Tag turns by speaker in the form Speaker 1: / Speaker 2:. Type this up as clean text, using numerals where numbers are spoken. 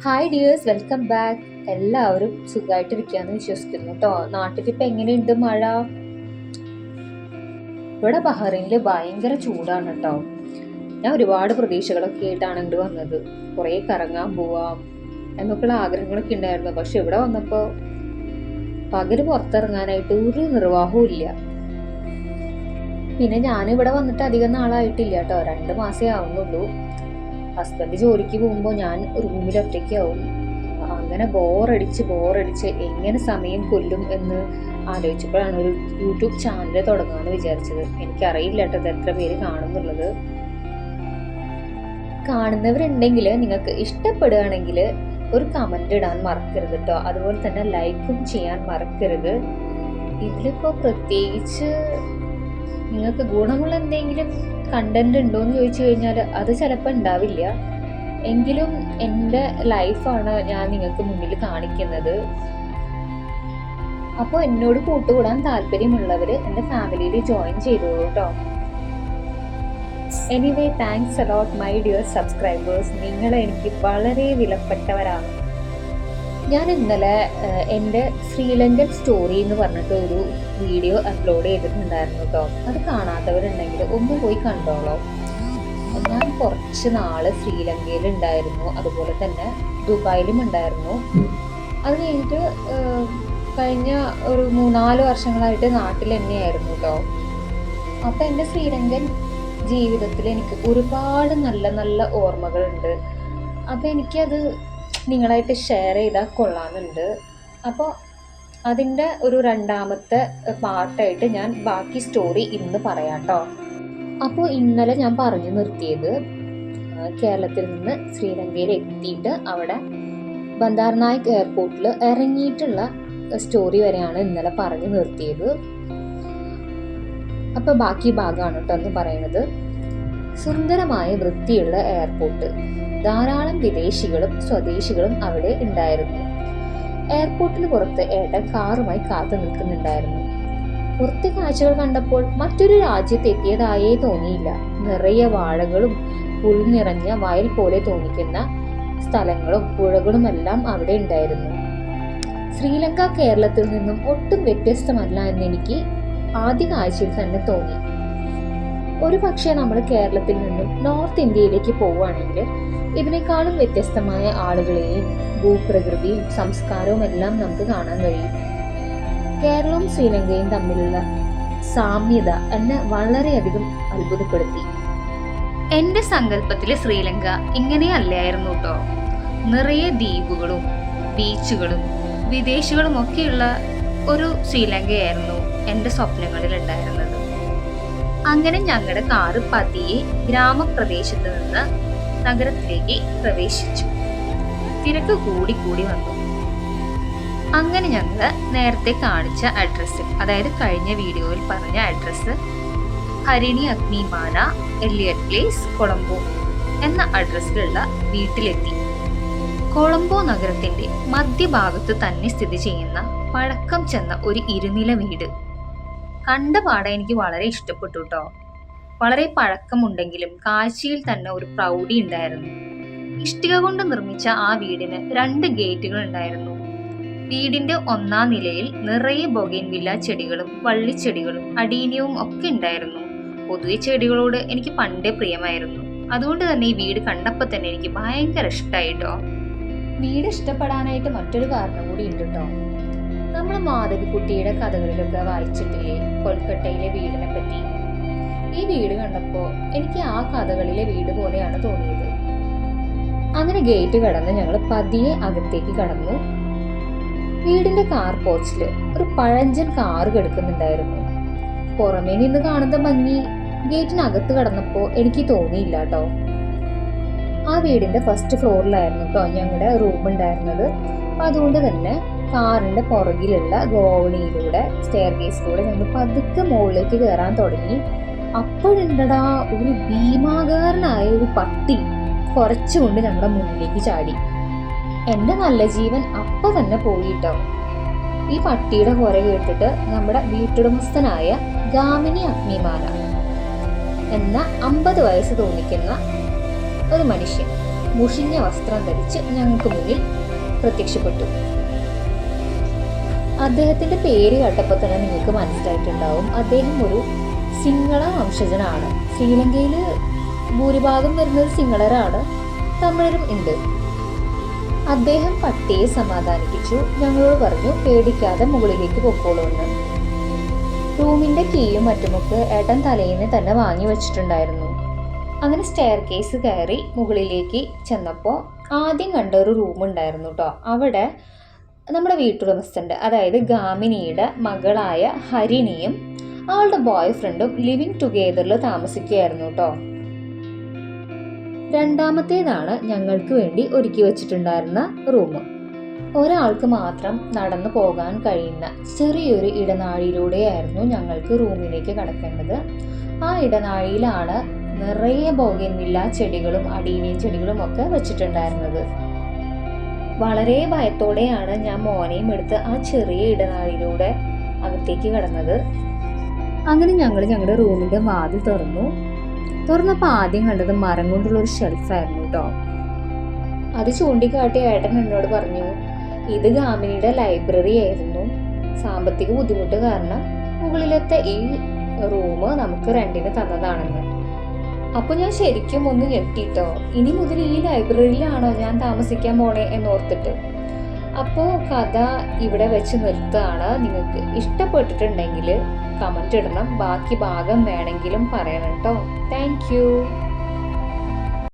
Speaker 1: Hi dears, welcome back. എല്ലാവരും സുഖമായിട്ടിരിക്കുകയെന്ന് വിശ്വസിക്കുന്നു കേട്ടോ. നാട്ടിലിപ്പോൾ എങ്ങനെയുണ്ട് മഴ? ഇവിടെ ബഹ്റൈനിൽ ഭയങ്കര ചൂടാണ് കേട്ടോ. ഞാൻ ഒരുപാട് പ്രതീക്ഷകളൊക്കെ ആയിട്ടാണ് ഇങ്ങോട്ട് വന്നത്. കുറേ കറങ്ങാൻ പോവാം എന്നൊക്കെയുള്ള ആഗ്രഹങ്ങളൊക്കെ ഉണ്ടായിരുന്നു. പക്ഷെ ഇവിടെ വന്നപ്പോൾ പകല് പുറത്തിറങ്ങാനായിട്ട് ഒരു നിർവാഹവും ഇല്ല. പിന്നെ ഞാനിവിടെ വന്നിട്ട് അധികം നാളായിട്ടില്ല കേട്ടോ, 2 മാസേ ആവുന്നുള്ളൂ. ഹസ്ബൻഡ് ജോലിക്ക് പോകുമ്പോൾ ഞാൻ റൂമിൽ ഒറ്റയ്ക്കാവും. അങ്ങനെ ബോറടിച്ച് എങ്ങനെ സമയം കൊല്ലും എന്ന് ആലോചിച്ചപ്പോഴാണ് ഒരു യൂട്യൂബ് ചാനൽ തുടങ്ങാമെന്ന് വിചാരിച്ചത്. എനിക്കറിയില്ല കേട്ടോ ഇത് എത്ര പേര് കാണുന്നുള്ളത്. കാണുന്നവരുണ്ടെങ്കിൽ നിങ്ങൾക്ക് ഇഷ്ടപ്പെടുകയാണെങ്കിൽ ഒരു കമന്റ് ഇടാൻ മറക്കരുത് കേട്ടോ. അതുപോലെ തന്നെ ലൈക്കും ചെയ്യാൻ മറക്കരുത്. ഇതിലിപ്പോൾ പ്രത്യേകിച്ച് നിങ്ങൾക്ക് ഗുണമുള്ള എന്തെങ്കിലും കണ്ടന്റ് ഉണ്ടോ എന്ന് ചോദിച്ചു കഴിഞ്ഞാൽ അത് ചിലപ്പോൾ ഉണ്ടാവില്ല. എങ്കിലും എൻ്റെ ലൈഫാണ് ഞാൻ നിങ്ങൾക്ക് മുന്നിൽ കാണിക്കുന്നത്. അപ്പോൾ എന്നോട് കൂട്ടുകൂടാൻ താല്പര്യമുള്ളവർ എൻ്റെ ഫാമിലിയിൽ ജോയിൻ ചെയ്തോളൂ കേട്ടോ. Anyway, thanks a lot my dear subscribers. നിങ്ങൾ എനിക്ക് വളരെ വിലപ്പെട്ടവരാണ്. ഞാൻ ഇന്നലെ എൻ്റെ ശ്രീലങ്കൻ സ്റ്റോറി എന്ന് പറഞ്ഞിട്ട് ഒരു വീഡിയോ അപ്ലോഡ് ചെയ്തിട്ടുണ്ടായിരുന്നു കേട്ടോ. അത് കാണാത്തവരുണ്ടെങ്കിൽ ഒന്ന് പോയി കണ്ടോളൂ. ഞാൻ കുറച്ച് നാള് ശ്രീലങ്കയിൽ ഉണ്ടായിരുന്നു, അതുപോലെ തന്നെ ദുബായിലും ഉണ്ടായിരുന്നു. അത് കഴിഞ്ഞിട്ട് കഴിഞ്ഞ ഒരു 3-4 വർഷങ്ങളായിട്ട് നാട്ടിൽ തന്നെയായിരുന്നു കേട്ടോ. അപ്പം എൻ്റെ ശ്രീലങ്കൻ ജീവിതത്തിൽ എനിക്ക് ഒരുപാട് നല്ല നല്ല ഓർമ്മകളുണ്ട്. അപ്പം എനിക്കത് നിങ്ങളായിട്ട് ഷെയർ ചെയ്താൽ കൊള്ളാമെന്നുണ്ട്. അപ്പോൾ അതിൻ്റെ ഒരു 2ാമത്തെ പാർട്ടായിട്ട് ഞാൻ ബാക്കി സ്റ്റോറി ഇന്ന് പറയാം കേട്ടോ. അപ്പോൾ ഇന്നലെ ഞാൻ പറഞ്ഞു നിർത്തിയത് കേരളത്തിൽ നിന്ന് ശ്രീലങ്കയിൽ എത്തിയിട്ട് അവിടെ ബന്ദാർ നായിക് എയർപോർട്ടിൽ ഇറങ്ങിയിട്ടുള്ള സ്റ്റോറി വരെയാണ് ഇന്നലെ പറഞ്ഞു നിർത്തിയത്. അപ്പോൾ ബാക്കി ഭാഗമാണ് കേട്ടോ എന്ന് പറയുന്നത്. സുന്ദരമായ വൃത്തിയുള്ള എയർപോർട്ട്. ധാരാളം വിദേശികളും സ്വദേശികളും അവിടെ ഉണ്ടായിരുന്നു. എയർപോർട്ടിന് പുറത്ത് ഏട്ടൻ കാറുമായി കാത്തു നിൽക്കുന്നുണ്ടായിരുന്നു. പുറത്തെ കാഴ്ചകൾ കണ്ടപ്പോൾ മറ്റൊരു രാജ്യത്തെത്തിയതായേ തോന്നിയില്ല. നിറയെ വാഴകളും പുൽനിറഞ്ഞ വയൽ പോലെ തോന്നിക്കുന്ന സ്ഥലങ്ങളും പുഴകളും എല്ലാം അവിടെ ഉണ്ടായിരുന്നു. ശ്രീലങ്ക കേരളത്തിൽ നിന്നും ഒട്ടും വ്യത്യസ്തമല്ല എന്നെനിക്ക് ആദ്യ കാഴ്ചയിൽ തന്നെ തോന്നി. ഒരു പക്ഷേ നമ്മൾ കേരളത്തിൽ നിന്നും നോർത്ത് ഇന്ത്യയിലേക്ക് പോവുകയാണെങ്കിൽ ഇതിനേക്കാളും വ്യത്യസ്തമായ ആളുകളെയും ഭൂപ്രകൃതിയും സംസ്കാരവും എല്ലാം നമുക്ക് കാണാൻ കഴിയും. കേരളവും ശ്രീലങ്കയും തമ്മിലുള്ള സാമ്യത എന്നെ വളരെയധികം അത്ഭുതപ്പെടുത്തി. എന്റെ സങ്കല്പത്തിലെ ശ്രീലങ്ക ഇങ്ങനെയല്ലായിരുന്നു കേട്ടോ. നിറയെ ദ്വീപുകളും ബീച്ചുകളും വിദേശികളും ഒക്കെയുള്ള ഒരു ശ്രീലങ്കയായിരുന്നു എൻ്റെ സ്വപ്നങ്ങളിൽ ഉണ്ടായിരുന്നത്. അങ്ങനെ ഞങ്ങളുടെ കാറ് പതിയെ ഗ്രാമപ്രദേശത്ത് നിന്ന് നഗരത്തിലേക്ക് പ്രവേശിച്ചു. തിരക്ക് കൂടി വന്നു. അങ്ങനെ ഞങ്ങൾ നേരത്തെ കാണിച്ച അഡ്രസ്സ്, അതായത് കഴിഞ്ഞ വീഡിയോയിൽ പറഞ്ഞ അഡ്രസ്സ്, ഹരിണി അഗ്നിമാന എലിയറ്റ് പ്ലേസ്, കൊളംബോ എന്ന അഡ്രസ്സിലുള്ള വീട്ടിലെത്തി. കൊളംബോ നഗരത്തിന്റെ മധ്യഭാഗത്ത് തന്നെ സ്ഥിതി ചെയ്യുന്ന പഴക്കം ചെന്ന ഒരു ഇരുനില വീട്. കണ്ട പാടെ എനിക്ക് വളരെ ഇഷ്ടപ്പെട്ടു കേട്ടോ. വളരെ പഴക്കമുണ്ടെങ്കിലും കാഴ്ചയിൽ തന്നെ ഒരു പ്രൗഢി ഉണ്ടായിരുന്നു. ഇഷ്ടിക കൊണ്ട് നിർമ്മിച്ച ആ വീടിന് 2 ഗേറ്റുകൾ ഉണ്ടായിരുന്നു. വീടിന്റെ 1ാം നിലയിൽ നിറയെ ബൊഗൈൻവില്ല ചെടികളും വള്ളിച്ചെടികളും അടീനിയവും ഒക്കെ ഉണ്ടായിരുന്നു. പൊതുവെ ചെടികളോട് എനിക്ക് പണ്ടേ പ്രിയമായിരുന്നു. അതുകൊണ്ട് തന്നെ ഈ വീട് കണ്ടപ്പോൾ തന്നെ എനിക്ക് ഭയങ്കര ഇഷ്ടമായിട്ടോ. വീട് ഇഷ്ടപ്പെടാനായിട്ട് മറ്റൊരു കാരണം കൂടി ഉണ്ട് കേട്ടോ. നമ്മൾ മാധവിക്കുട്ടിയുടെ കഥകളിലൊക്കെ വായിച്ചിട്ടില്ലേ കൊൽക്കട്ടയിലെ വീടിനെ പറ്റി? ഈ വീട് കണ്ടപ്പോൾ എനിക്ക് ആ കഥകളിലെ വീട് പോലെയാണ് തോന്നിയത്. അങ്ങനെ ഗേറ്റ് കടന്ന് ഞങ്ങൾ പതിയെ അകത്തേക്ക് കടന്നു. വീടിന്റെ കാർ പോർച്ചില് ഒരു പഴഞ്ചൻ കാറ് കിടക്കുന്നുണ്ടായിരുന്നു. പുറമേ നിന്ന് കാണുന്ന ഭംഗി ഗേറ്റിനകത്ത് കടന്നപ്പോൾ എനിക്ക് തോന്നിയില്ല കേട്ടോ. ആ വീടിന്റെ ഫസ്റ്റ് ഫ്ലോറിലായിരുന്നു കേട്ടോ ഞങ്ങളുടെ റൂം ഉണ്ടായിരുന്നത്. അപ്പം അതുകൊണ്ട് തന്നെ കാറിന്റെ പുറകിലുള്ള ഗോവണിയിലൂടെ സ്റ്റെയർ കേസിലൂടെ ഞങ്ങൾ പതുക്കെ മുകളിലേക്ക് കയറാൻ തുടങ്ങി. അപ്പോഴുണ്ടടാ ഒരു ഭീമാകാരനായ ഒരു പട്ടി കുറച്ചുകൊണ്ട് ഞങ്ങളുടെ മുന്നിലേക്ക് ചാടി. എന്റെ നല്ല ജീവൻ അപ്പൊ തന്നെ പോയിട്ടോ. ഈ പട്ടിയുടെ കുര കേട്ടിട്ട് നമ്മുടെ വീട്ടുടമസ്ഥനായ ഗാമിനി അഗ്നിമാന എന്ന 50 വയസ്സ് തോന്നിക്കുന്ന ഒരു മനുഷ്യൻ മുഷിഞ്ഞ വസ്ത്രം ധരിച്ച് ഞങ്ങൾക്ക് മുന്നിൽ പ്രത്യക്ഷപ്പെട്ടു. അദ്ദേഹത്തിന്റെ പേര് കേട്ടപ്പോൾ തന്നെ നിങ്ങൾക്ക് മനസ്സിലായിട്ടുണ്ടാവും, അദ്ദേഹം ഒരു സിംഹള വംശജനാണ്. ശ്രീലങ്കയിൽ ഭൂരിഭാഗം വരുന്നത് സിംഹളരാണ്, തമിഴരും ഉണ്ട്. അദ്ദേഹം പട്ടിയെ സമാധാനിപ്പിച്ചു. ഞങ്ങളോട് പറഞ്ഞു പേടിക്കാതെ മുകളിലേക്ക് പൊക്കോളൂ എന്ന്. റൂമിന്റെ കീയും മറ്റുമൊക്കെ ഏട്ടൻ തലേന്ന് തന്നെ വാങ്ങി വെച്ചിട്ടുണ്ടായിരുന്നു. അങ്ങനെ സ്റ്റെയർ കേസ് കയറി മുകളിലേക്ക് ചെന്നപ്പോൾ ആദ്യം കണ്ട ഒരു റൂം ഉണ്ടായിരുന്നു കേട്ടോ. അവിടെ നമ്മുടെ വീട്ടുടമസ്ഥൻ്റെ, അതായത് ഗാമിനിയുടെ മകളായ ഹരിണിയും അവളുടെ ബോയ് ഫ്രണ്ടും ലിവിങ് ടുഗെദറിൽ താമസിക്കുകയായിരുന്നു കേട്ടോ. രണ്ടാമത്തേതാണ് ഞങ്ങൾക്ക് വേണ്ടി ഒരുക്കി വെച്ചിട്ടുണ്ടായിരുന്ന റൂം. ഒരാൾക്ക് മാത്രം നടന്നു പോകാൻ കഴിയുന്ന ചെറിയൊരു ഇടനാഴിയിലൂടെയായിരുന്നു ഞങ്ങൾക്ക് റൂമിലേക്ക് കടക്കേണ്ടത്. ആ ഇടനാഴിയിലാണ് നിറയെ ബോഗൻവില്ല ചെടികളും അടീനിയം ചെടികളും ഒക്കെ വെച്ചിട്ടുണ്ടായിരുന്നത്. വളരെ ഭയത്തോടെയാണ് ഞാൻ മോനെയും എടുത്ത് ആ ചെറിയ ഇടനാഴിയിലൂടെ അകത്തേക്ക് കടന്നത്. അങ്ങനെ ഞങ്ങൾ ഞങ്ങളുടെ റൂമിന്റെ വാതിൽ തുറന്നപ്പോൾ ആദ്യം കണ്ടത് മരം കൊണ്ടുള്ള ഒരു ഷെൽഫായിരുന്നു കേട്ടോ. അത് ചൂണ്ടിക്കാട്ടിയ ഏട്ടൻ എന്നോട് പറഞ്ഞു, ഇത് ഗാമിനിയുടെ ലൈബ്രറി ആയിരുന്നു. സാമ്പത്തിക ബുദ്ധിമുട്ട് കാരണം മുകളിലത്തെ ഈ റൂം നമുക്ക് റെന്റിന് തന്നതാണെന്ന്. അപ്പൊ ഞാൻ ശരിക്കും ഒന്ന് ഞെട്ടിട്ടോ. ഇനി മുതൽ ഈ ലൈബ്രറിയിലാണോ ഞാൻ താമസിക്കാൻ പോണേ എന്നോർത്തിട്ട്. അപ്പോൾ കഥ ഇവിടെ വെച്ച് നിർത്തുകയാണ്. നിങ്ങൾക്ക് ഇഷ്ടപ്പെട്ടിട്ടുണ്ടെങ്കിൽ കമന്റ് ഇടണം. ബാക്കി ഭാഗം വേണമെങ്കിലും പറയണം കേട്ടോ. Thank you.